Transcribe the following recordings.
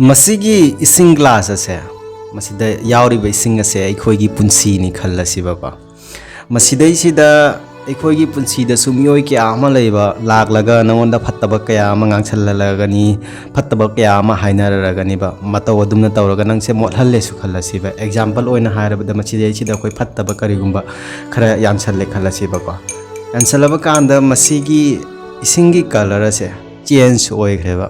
मसीगी इसिंग glass असे मसीदा यावरिबा इसिंग असे अखोइगी पुंसीनी खल्लसिबा मसीदैसिदा अखोइगी पुंसीदा सुमियोय क्या अमा लैबा लाक्लगा नंगोंदा फत्तबा कया अमा गांगसल्लगनी फत्तबा कया अमा हाइनरगनीबा मतौ अदुमना तौरगा नंगसे मोटहल्लेसु खल्लसिबा एग्जांपल ओइना हायरबदा मसीदैसिदा अखोइ फत्तबा करिगुंबा खरा यानसल्ले खल्लसिबा को यानसल्लबा कांदा मसीगी इसिंगी कलर असे चेंज ओइख्रेबा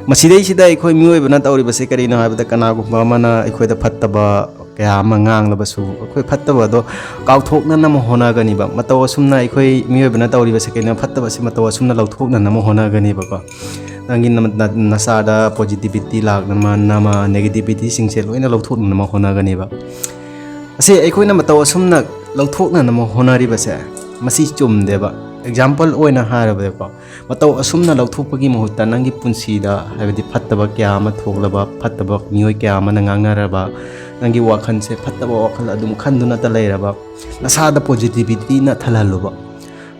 मसीदैसिदा अखोइ मियोइबना तौरिबसे करिनो हायबदा कनागुंबा अमाना अखोइदा फत्तबा क्या अमा गांगलबसु अखोइ फत्तबदो काउथोकनम होनागनीबा मतौ असुमना अखोइ मियोइबना तौरिबसे करिनो फत्तबसे मतौ असुमना लौथोकनम होनागनीबा को नंगी नसादा पॉजिटिविटी लाक्नमा नेगेटिविटी सिंगसे लोइना लौथोकनम होनागनीबा असे अखोइना मतौ असुमना लौथोकनम होनारिबसे मसी चुमदेबा एग्जांपल ओइना हारबदेको मतौ असुमना लौथोकपगी मुहुत्ता नंगी पुंसीदा हायबदि फत्तबा क्या अमा थोकलबा फत्तबा मियोइ क्या अमा नंगांगनारबा नंगी वाखनसे फत्तबा वाखल अदुम खंदुना त लैरबा नसादा पॉजिटिविटी न थलहलुबा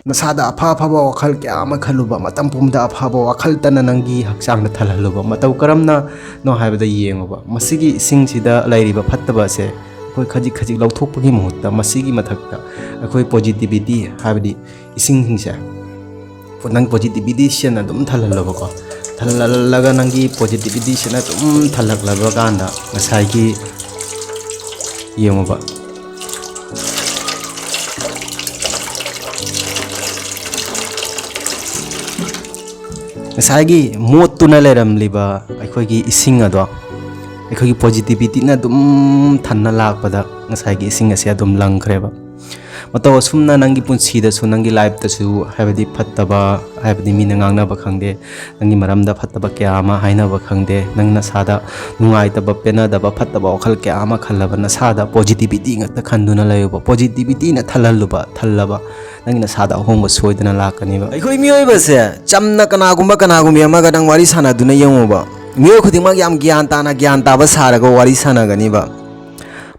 नसादा अफाफबा वाखल क्या अमा खलुबा मतम पुमदा अफाबा वाखल तना नंगी हक्सांग थलहलुबा मतौ करमना नो हायबदा येंगोबा मसिगी सिंगसिदा लैरिबा फत्तबा से अखोइ खजिक खजिक लौथोकपगी मुहुत्ता मसिगी मथक्ता अखोइ पॉजिटिविटी हायबदि इसिंगसिंगसे नंग पॉजिटिविटी सेना अदुम थलहलबको थललगा नंगी पॉजिटिविटी सेना अदुम थलहलबा कांदा ngसाइगी येंगोबा ngसाइगी मोटतुना लेरमलिबा अखोइगी इसिंग अदो अखोइगी पॉजिटिविटी ना अदुम थन्ना लाकपदा ngसाइगी इसिंग असे अदुम लंगख्रेबा मतौ असुमना नंगी पुंसीदसु नंगी लाइफतसु हायबदि फत्तबा हायबदि मीना गांगनाबा खंगदे नंगी मरमदा फत्तबा क्या अमा हाइनाबा खंगदे नंग नसादा नुंगाइतबा पेनादबा फत्तबा वखल क्या अमा खल्लबा नसादा पॉजिटिविटी ngata खंदुना लयोबा पॉजिटिविटी ना थललुबा थल्लबा नंगी नसादा होंबा सोइदना लाकनिबा अखोइ मियोइबसे चमना कनागुंबी अमागा नंग वारी सानादुना यंगोबा मियो खुदिमाग याम ज्ञान ताबा सारगा वारी सानागनिबा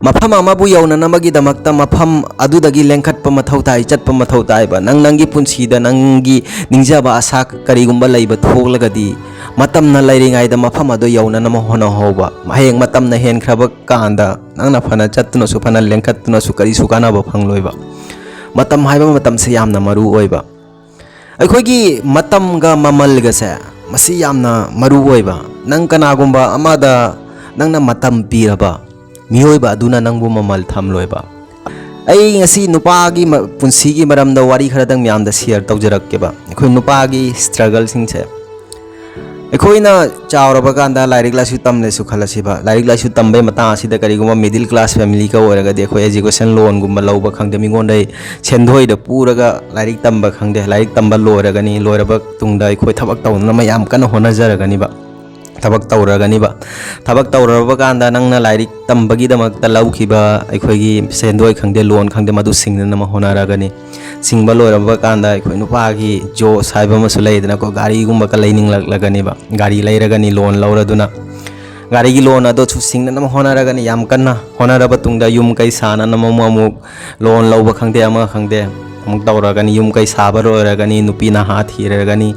मफम अमाबु यौननमगिदमक्ता मफम अदुदगी लेंखटप मथौ ताइ चटप मथौ ताइबा नंगी पुंसीदा नंगी निंगजाबा आशा करिगुंबा लैबा थोगलगदी मतमना लैरिङाइदा मफम अदो यौननम होनहौबा हयेंग मतमना हेनख्रबा कांदा नंगना फना चत्तुनसु फना लेंखटुनसु करिसु कानाबा फंगलोइबा मतम हाइबा मतमसे यामना मरु ओइबा अखोइगी मतमगा ममलगसे मसी यामना मरु ओइबा नंग कनागुंबा अमादा नंगना मतम पीरबा मियोइबा अदुना नंगबु ममल थमलोइबा आई ngasi नुपागी पुंसीगी मरमदा वारी खरदंग म्यामदा शेयर तौजरक्केबा अखोइ नुपागी स्ट्रगल सिंगसे अखोइना चावरबा कांदा लाइरिक लासु तमलेसु खलसिबा लाइरिक लासु तंबे मता आसिदा करिगुमा मिडिल क्लास फैमिली का ओरगदि अखोइ एजुकेशन लोन गुमा लौबा खंगदे मिगोंदै सेंधोइदा पूरगा लाइरिक तंबा खंगदे लाइरिक तंबा लोरगनी लोरबा तुंगदा अखोइ थबक तौना मयाम कन होनजरगनिबा थबक तौरबा कांदा नंगना लाइरिक तंबगीदमक्ता लौखिबा अखोइगी सेंदोय खंगदे लोन खंगदे मदु सिंगनम होनारगनी सिंगबा लोरबा कांदा अखोइ नुपागी जो साइबा मसु लैदना को गाड़ी गुंबा का लैनिंग लगनिबा गाड़ी लैरगनी लोन लौरदुना गाड़ी की लोन अदो छु सिंगनम होनारगनी याम कन्ना होनारबा तुंगदा युम कै साननम अमुक लोन लौबा खंगदे अमा खंगदे अमुक तौरगनी युम कै साबा रोरगनी नुपीना हाथ हिरगनी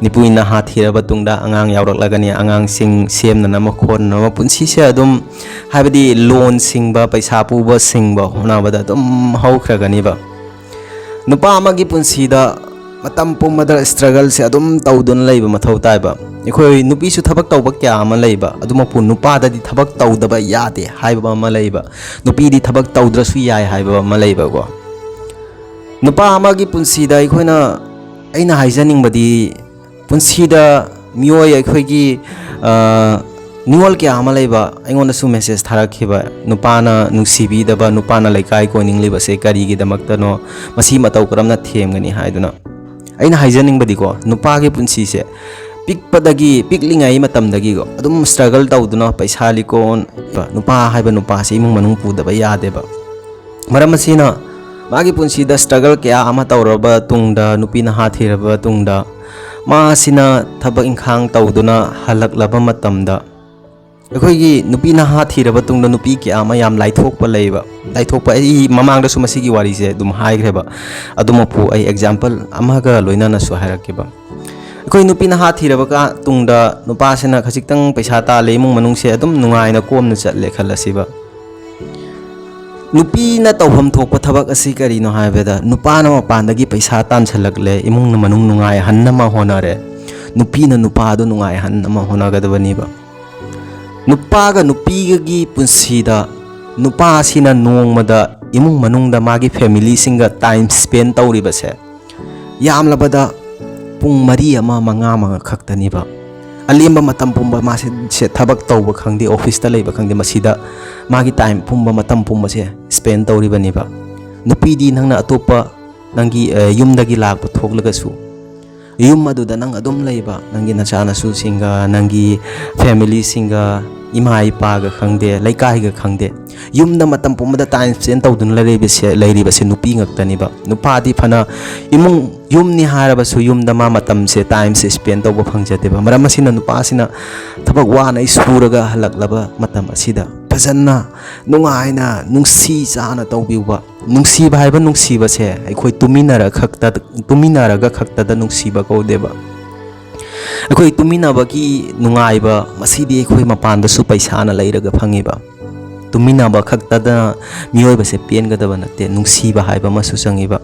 निपुइना हाथ हिरबा तुंगदा अंगांग यावरकलगनी अंगांग सिंग सेमनम खोनम पुंसीसे अदुम हायबदि लोन सिंगबा पैसा पुबा सिंगबा होनाबदा अदुम हौख्रगनीबा नुपा अमागी पुंसीदा मतम पुमदा स्ट्रगल से अदुम तौदुन लैबा मथौ ताइबा अखोइ नुपीसु थबक तौबा क्या अमा लैबा अदुमपु नुपाददि थबक तौदबा यादे हायबा अमा लैबा नुपीदि थबक तौद्रसु याय हायबा अमा लैबा को नुपा अमागी पुंसीदा अखोइना अइना हाइजनिंगबदि पुंसीदा मियोय अखोइगी निवल क्या अमा लैबा अइगोंदसु मेसेज थारखिबा नुपाना नुसीबीदबा नुपाना लैकाय कोइनिंगलिबसे करिगिदमक्तनो मसी मतौ करमना थेमगनी हाइदुना अइना हाइजनिंगबदिको नुपागे पुंसीसे पिकपदगी पिकलिंगाई मतमदगी गो अदुम स्ट्रगल तौदुना पैसा लिकोन नुपा हाइबा नुपासे इमुंग मनुंग पुदबा यादेबा मरम असिना मागी पुंसीदा स्ट्रगल क्या अमा तौरबा तुंगदा नुपीना हाथिरबा तुंगदा मासिना थबक इंखांग तौदुना हलकलबा मतमदा अखोइगी नुपीना हाथिरबा तुंगदा नुपी क्या अमा याम लाइथोकपा लैबा लाइथोकपा आई ममांगदसु मसिगी वारीसे दुम हाइग्रेबा अदुमपु आई एग्जांपल अमागा लोइनानसु हाइरक्केबा ꯑꯩꯈꯣꯏ ꯅꯨꯄꯤ ꯅꯍꯥ ꯊꯤꯔꯕ ꯇꯨꯡꯗ ꯅꯨꯄꯥꯁꯤꯅ ꯈꯖꯤꯛꯇꯪ ꯄꯩꯁꯥ ꯇꯥꯜꯂꯦ ꯏꯃꯨꯡ ꯃꯅꯨꯡꯁꯦ ꯑꯗꯨꯝ ꯅꯨꯡꯉꯥꯏꯅ ꯀꯣꯝꯅ ꯆꯠꯂꯦ ꯈꯜꯂꯁꯤꯕ ꯅꯨꯄꯤꯅ ꯇꯧꯐꯝ ꯊꯣꯛꯄ ꯊꯕꯛ ꯑꯁꯤ ꯀꯔꯤꯅꯣ ꯍꯥꯏꯕꯗ ꯅꯨꯄꯥꯅ ꯃꯄꯥꯟꯗꯒꯤ ꯄꯩꯁꯥ ꯇꯥꯟꯁꯤꯜꯂꯛꯂꯦ ꯏꯃꯨꯡ ꯃꯅꯨꯡ ꯅꯨꯡꯉꯥꯏꯍꯟꯅꯕ ꯍꯣꯠꯅꯔꯦ ꯅꯨꯄꯤꯅ ꯅꯨꯄꯥꯗꯣ ꯅꯨꯡꯉꯥꯏꯍꯟꯅꯕ ꯍꯣꯠꯅꯒꯗꯕꯅꯤꯕ ꯅꯨꯄꯥꯒ ꯅꯨꯄꯤꯒꯒꯤ ꯄꯨꯟꯁꯤꯗ ꯅꯨꯄꯥꯁꯤꯅ ꯅꯣꯡꯃꯗ ꯏꯃꯨꯡ ꯃꯅꯨꯡꯗ ꯃꯥꯒꯤ ꯐꯦꯃꯤꯂꯤꯁꯤꯡꯒ ꯇꯥꯏꯝ ꯁ꯭ꯄꯦꯟ ꯇꯧꯔꯤꯕꯁꯦ ꯌꯥꯝꯂꯕꯗ ꯄꯨꯡ 4-5 ꯈꯛꯇꯅꯤꯕ ꯑꯂꯦꯝꯕ ꯃꯇꯝ ꯄꯨꯝꯕ ꯃꯥꯁꯦ ꯊꯕꯛ ꯇꯧꯕ ꯈꯪꯗꯦ ꯑꯣꯐꯤꯁꯇ ꯂꯩꯕ ꯈꯪꯗꯦ ꯃꯁꯤꯗ ꯃꯥꯒꯤ ꯇꯥꯏꯝ ꯄꯨꯝꯕ ꯃꯇꯝ ꯄꯨꯝꯕꯁꯦ ꯁ꯭ꯄꯦꯟ ꯇꯧꯔꯤꯕꯅꯤꯕ ꯅꯨꯄꯤꯗꯤ ꯅꯪꯅ ꯑꯇꯣꯞꯄ ꯅꯪꯒꯤ ꯌꯨꯝꯗꯒꯤ ꯂꯥꯛꯄ ꯊꯣꯛꯂꯒꯁꯨ ꯌꯨꯝ ꯑꯗꯨꯗ ꯅꯪ ꯑꯗꯨꯝ ꯂꯩꯕ ꯅꯪꯒꯤ ꯅꯆꯥꯅꯁꯨꯁꯤꯡꯒ ꯅꯪꯒꯤ ꯐꯦꯃꯤꯂꯤꯁꯤꯡꯒ ꯏꯃꯥ ꯏꯄꯥꯒ ꯈꯪꯗꯦ ꯂꯩꯀꯥꯏꯒ ꯈꯪꯗꯦ ꯌꯨꯝꯗ ꯃꯇꯝ ꯄꯨꯝꯕꯗ ꯇꯥꯏꯝ ꯁ꯭ꯄꯦꯟ ꯇꯧꯗꯨꯅ ꯂꯩꯔꯤꯕꯁꯦ ꯅꯨꯄꯤ ꯉꯛꯇꯅꯤꯕ ꯅꯨꯄꯥꯗꯤ ꯐꯅ ꯌꯨꯝꯅꯤ ꯍꯥꯏꯔꯕꯁꯨ ꯌꯨꯝꯗ ꯃꯥ ꯃꯇꯝꯁꯦ ꯇꯥꯏꯝꯁꯦ ꯁ꯭ꯄꯦꯟ ꯇꯧꯕ ꯐꯪꯖꯗꯦꯕ ꯃꯔꯝ ꯑꯁꯤꯅ ꯅꯨꯄꯥꯁꯤ나 ꯊꯕꯛ ꯋꯥꯅ ꯁꯨꯔꯒ ꯍꯜꯂꯛꯂꯕ ꯃꯇꯝ ꯑꯁꯤꯗ ꯐꯖꯅ ꯅꯨꯡꯉꯥꯏꯅ ꯅꯨꯡꯁꯤ ꯆꯥꯅ ꯇꯧꯕꯤꯕ ꯅꯨꯡꯁꯤꯕ ꯍꯥꯏꯕ ꯅꯨꯡꯁꯤꯕꯁꯦ ꯑꯩꯈꯣই ꯇꯨꯃꯤꯟꯅꯔꯒ ꯈꯛꯇꯗ ꯅꯨꯡꯁꯤꯕ ꯀꯧꯗꯦꯕ ꯑꯩꯈꯣই ꯇꯨꯃꯤꯟꯅꯕꯒꯤ ꯅꯨꯡꯉꯥꯏꯕ ꯃꯁꯤꯗꯤ ꯑꯩꯈꯣই ꯃꯄꯥꯟꯗꯁꯨ ꯄꯩꯁꯥꯅ ꯂꯩꯔꯒ ꯐꯪꯉꯤꯕ ꯇꯨꯃꯤꯟꯅꯕ ꯈꯛꯇꯗ ꯃꯤꯑꯣꯏꯕꯁꯦ ꯄꯦꯟꯒꯗꯕ ꯅꯠꯇꯦ ꯅꯨꯡꯁꯤꯕ ꯍꯥꯏꯕ ꯑꯃꯁꯨ ꯆꯪꯉꯤꯕ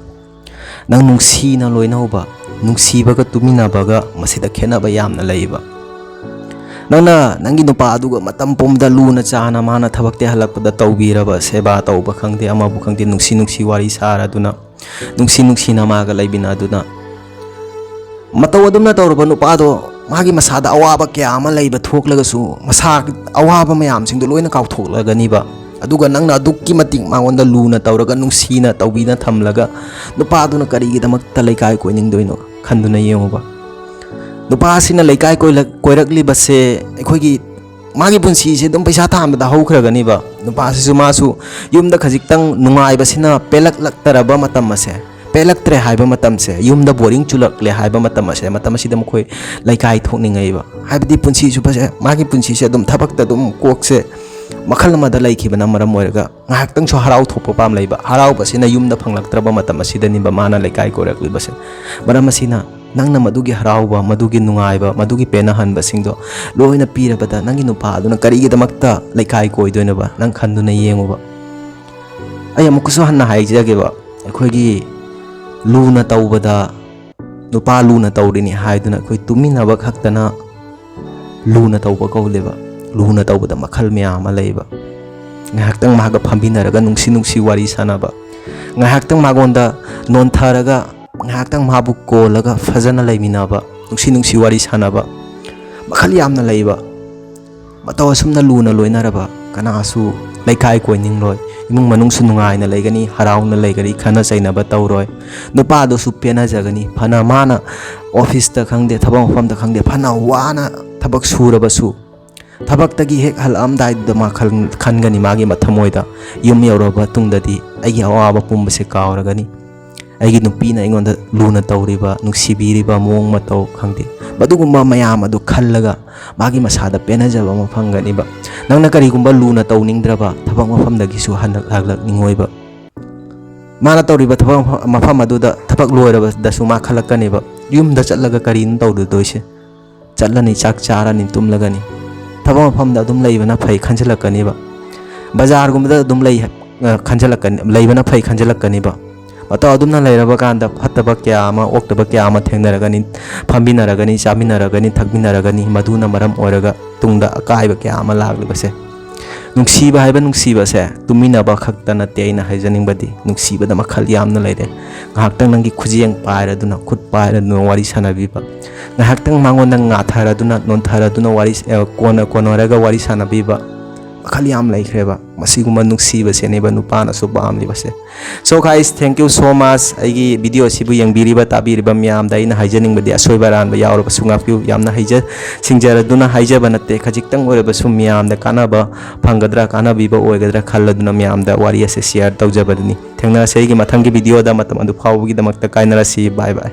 ꯅꯪ ꯅꯨꯡꯁꯤꯅ ꯂꯣꯏꯅꯧꯕ ꯅꯨꯡꯁꯤꯕꯒ ꯇꯨꯃꯤꯟꯅꯕꯒ ꯃꯁꯤꯗ ꯈꯦꯠꯅꯕ ꯌꯥꯝꯅ ꯂꯩꯕ ꯅꯪꯅ ꯅꯪꯒꯤ ꯅꯨꯄꯥ ꯑꯗꯨꯒ ꯃꯇꯝ ꯄꯨꯝꯕꯗ ꯂꯨꯅ ꯆꯥꯅ ꯃꯥꯅ ꯊꯕꯛꯇꯤ ꯍꯜꯂꯛꯄꯗ ꯇꯧꯕꯤꯔꯕ ꯁꯦꯕꯥ ꯇꯧꯕ ꯈꯪꯗꯦ ꯑꯃꯕꯨ ꯈꯪꯗꯦ ꯅꯨꯡꯁꯤ ꯋꯥꯔꯤ ꯁꯥꯔꯗꯨꯅ ꯅꯨꯡꯁꯤꯅ ꯃꯥꯒ ꯂꯩꯃꯤꯟꯅꯗꯨꯅ ꯃꯇꯧ ꯑꯗꯨꯝꯅ ꯇꯧꯔꯕ ꯅꯨꯄꯥꯗꯣ ꯃꯥꯒꯤ ꯃꯁꯥꯗ ꯑꯋꯥꯕ ꯀꯌꯥ ꯑꯃ ꯂꯩꯕ ꯊꯣꯛꯂꯒꯁꯨ ꯃꯁꯥꯒꯤ ꯑꯋꯥꯕ ꯃꯌꯥꯝꯁꯤꯡꯗꯣ ꯂꯣꯏꯅ ꯀꯥꯎꯊꯣꯛꯂꯒꯅꯤꯕ ꯑꯗꯨꯒ ꯅꯪꯅ ꯑꯗꯨꯛꯀꯤ ꯃꯇꯤꯛ ꯃꯉꯣꯟꯗ ꯂꯨꯅ ꯇꯧꯔꯒ ꯅꯨꯡꯁꯤꯅ ꯇꯧꯕꯤꯅ ꯊꯝꯂꯒ ꯅꯨꯄꯥꯗꯨꯅ ꯀꯔꯤꯒꯤꯗꯃꯛꯇ ꯂꯩꯀꯥꯏ ꯀꯣꯏꯅꯤꯡꯗꯣꯏꯅꯣ ꯈꯟꯗꯨꯅ ꯌꯦꯡꯉꯨꯕ ꯅꯨꯄꯥꯁꯤꯅ ꯂꯩꯀꯥꯏ ꯀꯣꯏꯔꯛꯂꯤꯕꯁꯦ ꯑꯩꯈꯣꯏꯒꯤ ꯃꯥꯒꯤ ꯄꯨꯟꯁꯤꯁꯦ ꯑꯗꯨꯝ ꯄꯩꯁꯥ ꯇꯥꯟꯕꯗ ꯍꯧꯈ꯭ꯔꯒꯅꯤꯕ ꯅꯨꯄꯥꯁꯤꯁꯨ ꯃꯥꯁꯨ ꯌꯨꯝꯗ ꯈꯖꯤꯛꯇꯪ ꯅꯨꯡꯉꯥꯏꯕꯁꯤꯅ ꯄꯦꯜꯂꯛꯇꯔꯕ ꯃꯇꯝ ꯑꯁꯦ ꯄꯦꯜꯂꯛꯇ꯭ꯔꯦ ꯍꯥꯏꯕ ꯃꯇꯝꯁꯦ ꯌꯨꯝꯗ ꯕꯣꯔꯤꯡ ꯆꯨꯜꯂꯛꯂꯦ ꯍꯥꯏꯕ ꯃꯇꯝ ꯑꯁꯤꯗ ꯃꯈꯣꯏ ꯂꯩꯀꯥꯏ ꯊꯣꯛꯅꯤꯡꯉꯩꯕ ꯍꯥꯏꯕꯗꯤ ꯄꯨꯟꯁꯤꯁꯨ ꯃꯥꯒꯤ ꯄꯨꯟꯁꯤꯁꯦ ꯑꯗꯨꯝ ꯊꯕꯛꯇ ꯑꯗꯨꯝ ꯀꯣꯛꯁꯦ ꯃꯈꯜ ꯑꯃꯗ ꯂꯩꯈꯤꯕꯅ ꯃꯔꯝ ꯑꯣꯏꯔꯒ ꯉꯥꯏꯍꯥꯛꯇꯪꯁꯨ ꯍꯔꯥꯎ ꯊꯣꯛꯄ ꯄꯥꯝꯂꯩꯕ ꯍꯔꯥꯎꯕꯁꯤꯅ ꯌꯨꯝꯗ ꯐꯪꯂꯛꯇ꯭ꯔꯕ ꯃꯇꯝ ꯑꯁꯤꯗꯅꯤꯕ ꯃꯥꯅ ꯂꯩꯀꯥꯏ ꯀꯣꯏꯔꯛꯂꯤꯕꯁꯦ ꯃꯔꯝ ꯑꯁꯤꯅ ꯅꯪꯅ ꯃꯗꯨꯒꯤ ꯍꯔꯥꯎꯕ ꯃꯗꯨꯒꯤ ꯅꯨꯡꯉꯥꯏꯕ ꯃꯗꯨꯒꯤ ꯄꯦꯟꯅꯍꯟꯕꯁꯤꯡꯗꯣ ꯂꯣꯏꯅ ꯄꯤꯔꯕꯗ ꯅꯪꯒꯤ ꯅꯨꯄꯥ ꯑꯗꯨꯅ ꯀꯔꯤꯒꯤꯗꯃꯛꯇ ꯂꯩꯀꯥꯏ ꯀꯣꯏꯗꯣꯏꯅꯣꯕ ꯅꯪ ꯈꯟꯗꯨꯅ ꯌꯦꯡꯉꯨꯕ ꯑꯩ ꯑꯃꯨꯛꯀꯁꯨ ꯍꯟꯅ ꯍꯥꯏꯖꯒꯦꯕ ꯑꯩꯈꯣꯏꯒꯤ ꯂꯨꯅ ꯇꯧꯕꯗ ꯅꯨꯄꯥ ꯂꯨꯅ ꯇꯧꯔꯤꯅꯤ ꯍꯥꯏꯗꯨꯅ ꯑꯩꯈꯣꯏ ꯇꯨꯃꯤꯟꯅꯕ ꯈꯛꯇꯅ ꯂꯨꯅ ꯇꯧꯕ ꯀꯧꯗꯦꯕ ꯂꯨꯅ ꯇꯧꯕꯗ ꯃꯈꯜ ꯃꯌꯥꯝ ꯑꯃ ꯂꯩꯕ ꯉꯥꯏꯍꯥꯛꯇꯪ ꯃꯥꯒ ꯐꯝꯃꯤꯟꯅꯔꯒ ꯅꯨꯡꯁꯤ ꯋꯥꯔꯤ ꯁꯥꯟꯅꯕ ꯉꯥꯏꯍꯥꯛꯇꯪ ꯃꯉꯣꯟꯗ ꯅꯣꯟꯊꯔꯒ ꯉꯥꯏꯍꯥꯛꯇꯪ ꯃꯥꯕꯨ ꯀꯣꯜꯂꯒ ꯐꯖꯅ ꯂꯩꯃꯤꯟꯅꯕ ꯅꯨꯡꯁꯤ ꯋꯥꯔꯤ ꯁꯥꯟꯅꯕ ꯃꯈꯜ ꯌꯥꯝꯅ ꯂꯩꯕ ꯃꯇꯧ ꯑꯁꯨꯝꯅ ꯂꯨꯅ ꯂꯣꯏꯅꯔꯕ ꯀꯅꯥꯁꯨ ꯂꯩꯀꯥꯏ ꯀꯣꯏꯅꯤꯡꯂꯣꯏ ꯏꯃꯨꯡ ꯃꯅꯨꯡꯁꯨ ꯅꯨꯡꯉꯥꯏꯅ ꯂꯩꯒꯅꯤ ꯍꯔꯥꯎꯅ ꯂꯩꯒꯅꯤ ꯈꯟꯅ ꯆꯩꯅꯕ ꯇꯧꯔꯣꯏ ꯅꯨꯄꯥꯗꯨꯁꯨ ꯄꯦꯟꯅꯖꯒꯅꯤ ꯐꯅ ꯃꯥꯅ ꯑꯣꯐꯤꯁꯇ ꯈꯪꯗꯦ ꯊꯕꯛ ꯃꯐꯝꯗ ꯈꯪꯗꯦ ꯐꯅ ꯋꯥꯅ ꯊꯕꯛ ꯁꯨꯔꯕꯁꯨ ꯊꯕꯛꯇꯒꯤ ꯍꯦꯛ ꯍꯜꯂꯛꯑꯝꯗꯥꯏꯗꯨꯗ ꯃꯥ ꯈꯟꯒꯅꯤ ꯃꯥꯒꯤ ꯊꯃꯣꯏꯗ ꯌꯨꯝ ꯌꯧꯔꯕ ꯃꯇꯨꯡꯗꯗꯤ ꯑꯩꯒꯤ ꯑꯋꯥꯕ ꯄꯨꯝꯕꯁꯦ ꯀꯥꯎꯔꯒꯅꯤ ꯑꯩꯒꯤ ꯅꯨꯄꯤꯅ ꯑꯩꯉꯣꯟꯗ ꯂꯨꯅ ꯇꯧꯔꯤꯕ ꯅꯨꯡꯁꯤꯕꯤꯔꯤꯕ ꯃꯑꯣꯡ ꯃꯇꯧ ꯈꯪꯗꯦ ꯃꯗꯨꯒꯨꯝꯕ ꯃꯌꯥꯝ ꯑꯗꯨ ꯈꯜꯂꯒ ꯃꯥꯒꯤ ꯃꯁꯥꯗ ꯄꯦꯟꯅꯖꯕ ꯑꯃ ꯐꯪꯒꯅꯤꯕ ꯅꯪꯅ ꯀꯔꯤꯒꯨꯝꯕ ꯂꯨꯅ ꯇꯧꯅꯤꯡꯗ꯭ꯔꯕ ꯊꯕꯛ ꯃꯐꯝꯗꯒꯤꯁꯨ ꯍꯜꯂꯛꯅꯤꯡꯉꯣꯏꯕ ꯃꯥꯅ ꯇꯧꯔꯤꯕ ꯊꯕꯛ ꯃꯐꯝ ꯑꯗꯨꯗ ꯊꯕꯛ ꯂꯣꯏꯔꯕꯗꯁꯨ ꯃꯥ ꯈꯜꯂꯛꯀꯅꯤꯕ ꯌꯨꯝꯗ ꯆꯠꯂꯒ ꯀꯔꯤꯅꯣ ꯇꯧꯗꯣꯏꯁꯦ ꯆꯠꯂꯅꯤ ꯆꯥꯛ ꯆꯥꯔꯅꯤ ꯇꯨꯝꯂꯒꯅꯤ ꯊꯕꯛ ꯃꯐꯝꯗ ꯑꯗꯨꯝ ꯂꯩꯕꯅ ꯐꯩ ꯈꯟꯖꯤꯜꯂꯛꯀꯅꯤꯕ ꯕꯖꯥꯔꯒꯨꯝꯕꯗ ꯑꯗꯨꯝ ꯂꯩꯕꯅ ꯐꯩ ꯈꯟꯖꯤꯜꯂꯛꯀꯅꯤꯕ ꯃꯇꯧ ꯑꯗꯨꯝꯅ ꯂꯩꯔꯕ ꯀꯥꯟꯗ ꯐꯠꯇꯕ ꯀꯌꯥ ꯑꯃ ꯑꯣꯛꯇꯕ ꯀꯌꯥ ꯑꯃ ꯊꯦꯡꯅꯔꯒꯅꯤ ꯐꯝꯃꯤꯟꯅꯔꯒꯅꯤ ꯆꯥꯃꯤꯟꯅꯔꯒꯅꯤ ꯊꯛꯃꯤꯟꯅꯔꯒꯅꯤ ꯃꯗꯨꯅ ꯃꯔꯝ ꯑꯣꯏꯔꯒ ꯇꯨꯡꯗ ꯑꯀꯥꯏꯕ ꯀꯌꯥ ꯑꯃ ꯂꯥꯛꯂꯤꯕꯁꯦ ꯅꯨꯡꯁꯤꯕ ꯍꯥꯏꯕ ꯅꯨꯡꯁꯤꯕꯁꯦ ꯇꯨꯃꯤꯟꯅꯕ ꯈꯛꯇ ꯅꯠꯇꯦ ꯑꯩꯅ ꯍꯥꯏꯖꯅꯤꯡꯕꯗꯤ ꯅꯨꯡꯁꯤꯕꯗ ꯃꯈꯜ ꯌꯥꯝꯅ ꯂꯩꯔꯦ ꯉꯥꯏꯍꯥꯛꯇꯪ ꯅꯪꯒꯤ ꯈꯨꯖꯦꯡ ꯄꯥꯏꯔꯗꯨꯅ ꯈꯨꯠ ꯄꯥꯏꯔꯗꯨꯅ ꯋꯥꯔꯤ ꯁꯥꯟꯅꯕꯤꯕ ꯉꯥꯏꯍꯥꯛꯇꯪ ꯃꯉꯣꯟꯗ ꯉꯥꯊꯔꯗꯨꯅ ꯅꯣꯟꯊꯔꯗꯨꯅ ꯀꯣꯟꯅꯔꯒ ꯋꯥꯔꯤ ꯁꯥꯟꯅꯕꯤꯕ ꯃꯈꯜ ꯌꯥꯝ ꯂꯩꯈ꯭ꯔꯦꯕ ꯃꯁꯤꯒꯨꯝꯕ ꯅꯨꯡꯁꯤꯕꯁꯦꯅꯦꯕ ꯅꯨꯄꯥꯅꯁꯨ ꯄꯥꯝꯂꯤꯕꯁꯦ ꯁꯣ ꯒꯥꯏꯁ ꯊꯦꯡꯛ ꯌꯨ ꯁꯣ ꯃꯆ ꯑꯩꯒꯤ ꯚꯤꯗꯤꯑꯣ ꯑꯁꯤꯕꯨ ꯌꯦꯡꯕꯤꯔꯤꯕ ꯇꯥꯕꯤꯔꯤꯕ ꯃꯌꯥꯝꯗ ꯑꯩꯅ ꯍꯥꯏꯖꯅꯤꯡꯕꯗꯤ ꯑꯁꯣꯏꯕ ꯑꯔꯥꯟꯕ ꯌꯥꯎꯔꯕꯁꯨ ꯉꯥꯛꯄꯤꯌꯨ ꯌꯥꯝꯅ ꯁꯤꯡꯖꯔꯗꯨꯅ ꯍꯥꯏꯖꯕ ꯅꯠꯇꯦ ꯈꯖꯤꯛꯇꯪ ꯑꯣꯏꯔꯕꯁꯨ ꯃꯌꯥꯝꯗ ꯀꯥꯟꯅꯕ ꯐꯪꯒꯗ꯭ꯔꯥ ꯀꯥꯟꯅꯕꯤꯕ ꯑꯣꯏꯒꯗ꯭ꯔꯥ ꯈꯜꯂꯗꯨꯅ ꯃꯌꯥꯝꯗ ꯋꯥꯔꯤ ꯑꯁꯤ ꯁꯦꯌꯔ ꯇꯧꯖꯕꯗꯨꯅꯤ ꯊꯦꯡꯅꯔꯁꯤ ꯑꯩꯒꯤ ꯃꯊꯪꯒꯤ ꯚꯤꯗꯤꯑꯣꯗ ꯃꯇꯝ ꯑꯗꯨ ꯐꯥꯎꯕꯒꯤꯗꯃꯛꯇ ꯀꯥꯏꯅꯔꯁꯤ ꯕꯥꯏ ꯕꯥꯏ